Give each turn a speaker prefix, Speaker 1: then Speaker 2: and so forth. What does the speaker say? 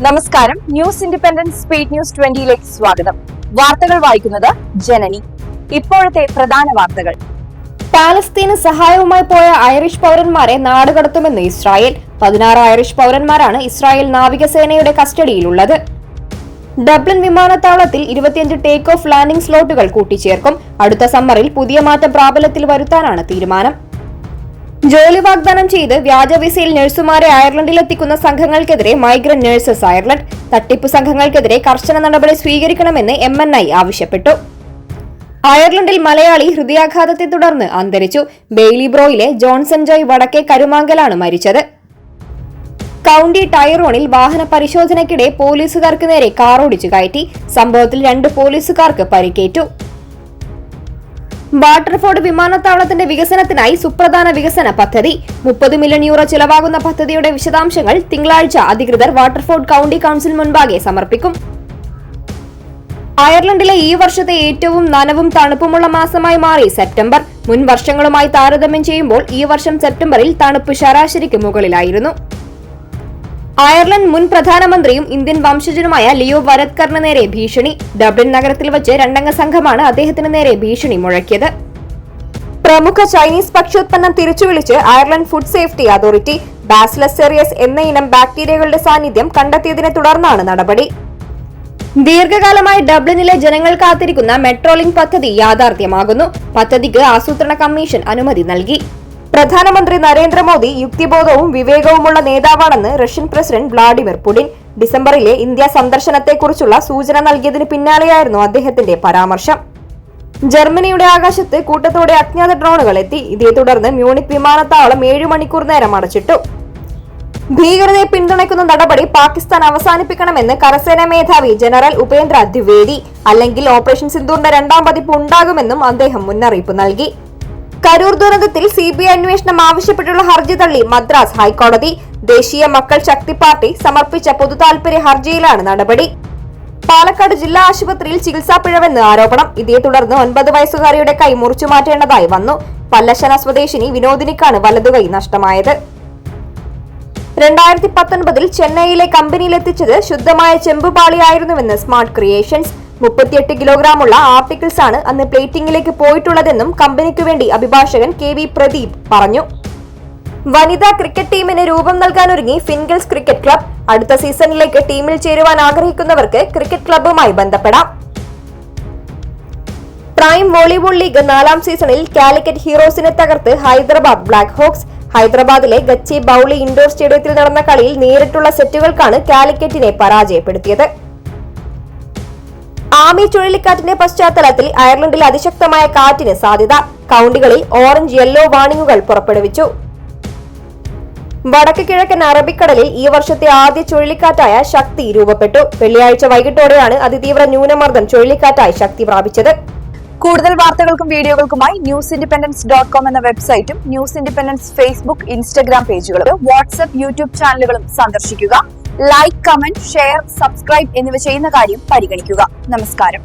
Speaker 1: നമസ്കാരം. News independent speed news 20ലേക്ക് സ്വാഗതം. വാർത്തകൾ വായിക്കുന്നത് ജനനി. ഇപ്പോഴത്തെ പ്രധാന വാർത്തകൾ.
Speaker 2: പാലസ്തീന് സഹായവുമായി പോയ ഐറിഷ് പൗരന്മാരെ നാടുകടത്തുമെന്ന് ഇസ്രായേൽ. 16 ഐറിഷ് പൗരന്മാരാണ് ഇസ്രായേൽ നാവികസേനയുടെ കസ്റ്റഡിയിലുള്ളത്. ഡബ്ലിൻ വിമാനത്താവളത്തിൽ 25 ടേക്ക് ഓഫ് ലാൻഡിംഗ് സ്ലോട്ടുകൾ കൂട്ടിച്ചേർക്കും. അടുത്ത സമ്മറിൽ പുതിയ മാറ്റം പ്രാബല്യത്തിൽ വരുത്താനാണ് തീരുമാനം. ജോലി വാഗ്ദാനം ചെയ്ത് വ്യാജ വിസയിൽ നഴ്സുമാരെ അയർലൻഡിലെത്തിക്കുന്ന സംഘങ്ങൾക്കെതിരെ മൈഗ്രന്റ് നഴ്സസ് അയർലൻഡ് തട്ടിപ്പ് സംഘങ്ങൾക്കെതിരെ കർശന നടപടി സ്വീകരിക്കണമെന്ന് MNI ആവശ്യപ്പെട്ടു. അയർലൻഡിൽ മലയാളി ഹൃദയാഘാതത്തെ തുടർന്ന് അന്തരിച്ചു. ബെയിലിബ്രോയിലെ ജോൺസൺ ജോയ് വടക്കേ കരുമാങ്കലാണ് മരിച്ചത്. കൌണ്ടി ടൈറോണിൽ വാഹന പരിശോധനയ്ക്കിടെ പോലീസുകാർക്ക് നേരെ കാറോടിച്ചു കയറ്റി. സംഭവത്തിൽ 2 പോലീസുകാർക്ക് പരിക്കേറ്റു. വാട്ടർഫോർഡ് വിമാനത്താവളത്തിന്റെ വികസനത്തിനായി സുപ്രധാന വികസന പദ്ധതി. 30 മില്യൺ യൂറോ ചിലവാകുന്ന പദ്ധതിയുടെ വിശദാംശങ്ങൾ തിങ്കളാഴ്ച അധികൃതർ വാട്ടർഫോർഡ് കൌണ്ടി കൌൺസിൽ മുൻപാകെ സമർപ്പിക്കും. അയർലൻഡിലെ ഈ വർഷത്തെ ഏറ്റവും നനവും തണുപ്പുമുള്ള മാസമായി മാറി സെപ്റ്റംബർ. മുൻ വർഷങ്ങളുമായി താരതമ്യം ചെയ്യുമ്പോൾ ഈ വർഷം സെപ്റ്റംബറിൽ തണുപ്പ് ശരാശരിക്ക് മുകളിലായിരുന്നു. അയർലൻഡ് മുൻ പ്രധാനമന്ത്രിയും ഇന്ത്യൻ വംശജനുമായ ലിയോ വരദ്കറിന് നേരെ ഭീഷണി. ഡബ്ലിൻ നഗരത്തിൽ വെച്ച് 2 അംഗ സംഘമാണ് അദ്ദേഹത്തിന് നേരെ ഭീഷണി മുഴക്കിയത്. പ്രമുഖ ചൈനീസ് ഭക്ഷ്യോത്പന്നം തിരിച്ചുവിളിച്ച് Ireland food safety authority. Bacillus cereus എന്ന ഇനം ബാക്ടീരിയകളുടെ സാന്നിധ്യം കണ്ടെത്തിയതിനെ തുടർന്നാണ് നടപടി. ദീർഘകാലമായി ഡബ്ലിനിലെ ജനങ്ങൾ കാത്തിരിക്കുന്ന മെട്രോലിങ്ക് പദ്ധതി യാഥാർത്ഥ്യമാകുന്നു. പദ്ധതിക്ക് ആസൂത്രണ കമ്മീഷൻ അനുമതി നൽകി. പ്രധാനമന്ത്രി Narendra Modi യുക്തിബോധവും വിവേകവുമുള്ള നേതാവാണെന്ന് Russian president Vladimir Putin. ഡിസംബറിലെ India സന്ദർശനത്തെക്കുറിച്ചുള്ള സൂചന നൽകിയതിന് പിന്നാലെയായിരുന്നു അദ്ദേഹത്തിന്റെ പരാമർശം. ജർമ്മനിയുടെ ആകാശത്ത് കൂട്ടത്തോടെ അജ്ഞാത ഡ്രോണുകൾ എത്തി. ഇതേ തുടർന്ന് മ്യൂണിക് വിമാനത്താവളം 7 മണിക്കൂർ നേരം അടച്ചിട്ടു. ഭീകരതയെ പിന്തുണയ്ക്കുന്ന നടപടി പാകിസ്ഥാൻ അവസാനിപ്പിക്കണമെന്ന് കരസേനാ മേധാവി ജനറൽ ഉപേന്ദ്ര ദ്വിവേദി. അല്ലെങ്കിൽ ഓപ്പറേഷൻ സിന്ദൂറിന്റെ 2ാം പതിപ്പ് ഉണ്ടാകുമെന്നും അദ്ദേഹം മുന്നറിയിപ്പ് നൽകി. കരൂർ ദുരന്തത്തിൽ CBI അന്വേഷണം ആവശ്യപ്പെട്ടുള്ള ഹർജി തള്ളി മദ്രാസ് ഹൈക്കോടതി. ദേശീയ മക്കൾ ശക്തി പാർട്ടി സമർപ്പിച്ച പൊതുതാൽപര്യ ഹർജിയിലാണ് നടപടി. പാലക്കാട് ജില്ലാ ആശുപത്രിയിൽ ചികിത്സാ പിഴവെന്ന് ആരോപണം. ഇതേ തുടർന്ന് 9 വയസ്സുകാരിയുടെ കൈ മുറിച്ചു മാറ്റേണ്ടതായി വന്നു. പല്ലശന സ്വദേശിനി വിനോദിനിക്കാണ് വലതുകൈ നഷ്ടമായത്. 2019 ചെന്നൈയിലെ കമ്പനിയിലെത്തിച്ചത് ശുദ്ധമായ ചെമ്പുപാളിയായിരുന്നുവെന്ന് സ്മാർട്ട് ക്രിയേഷൻസ്. 38 കിലോഗ്രാമുള്ള ആർട്ടിക്കിൾസ് ആണ് അന്ന് പ്ലേറ്റിംഗിലേക്ക് പോയിട്ടുള്ളതെന്നും കമ്പനിക്ക് വേണ്ടി അഭിഭാഷകൻ KV പ്രദീപ് പറഞ്ഞു. വനിതാ ക്രിക്കറ്റ് ടീമിന് രൂപം നൽകാനൊരുങ്ങി ഫിൻഗിൾസ് ക്രിക്കറ്റ് ക്ലബ്. അടുത്ത സീസണിലേക്ക് ടീമിൽ ചേരുവാൻ ആഗ്രഹിക്കുന്നവർക്ക് ക്രിക്കറ്റ് ക്ലബ്ബുമായി ബന്ധപ്പെടാം. പ്രൈം വോളിബോൾ ലീഗ് 4ാം സീസണിൽ കാലിക്കറ്റ് ഹീറോസിനെ തകർത്ത് ഹൈദരാബാദ് ബ്ലാക്ക് ഹോക്സ്. ഹൈദരാബാദിലെ ഗച്ചി ബൌളി ഇൻഡോർ സ്റ്റേഡിയത്തിൽ നടന്ന കളിയിൽ നേരിട്ടുള്ള സെറ്റുകൾക്കാണ് കാലിക്കറ്റിനെ പരാജയപ്പെടുത്തിയത്. ആമി ചുഴലിക്കാറ്റിന്റെ പശ്ചാത്തലത്തിൽ അയർലൻഡിൽ അതിശക്തമായ കാറ്റിന് സാധ്യത. കൌണ്ടികളിൽ ഓറഞ്ച് യെല്ലോ വാർണിംഗുകൾ പുറപ്പെടുവിച്ചു. വടക്ക് കിഴക്കൻ അറബിക്കടലിൽ ഈ വർഷത്തെ ആദ്യ ചുഴലിക്കാറ്റായ ശക്തി രൂപപ്പെട്ടു. വെള്ളിയാഴ്ച വൈകിട്ടോടെയാണ് അതിതീവ്ര ന്യൂനമർദ്ദം ചുഴലിക്കാറ്റായി ശക്തി പ്രാപിച്ചത്.
Speaker 1: കൂടുതൽ വാർത്തകൾക്കും വീഡിയോകൾക്കുമായി newsindependence.com എന്ന വെബ്സൈറ്റും ന്യൂസ് ഇൻഡിപെൻഡൻസ് ഫേസ്ബുക്ക്, ഇൻസ്റ്റഗ്രാം പേജുകളും വാട്സ്ആപ്പ്, യൂട്യൂബ് ചാനലുകളും സന്ദർശിക്കുക. ലൈക്ക്, കമന്റ്, ഷെയർ, സബ്സ്ക്രൈബ് എന്നിവ ചെയ്യുന്ന കാര്യം പരിഗണിക്കുക. നമസ്കാരം.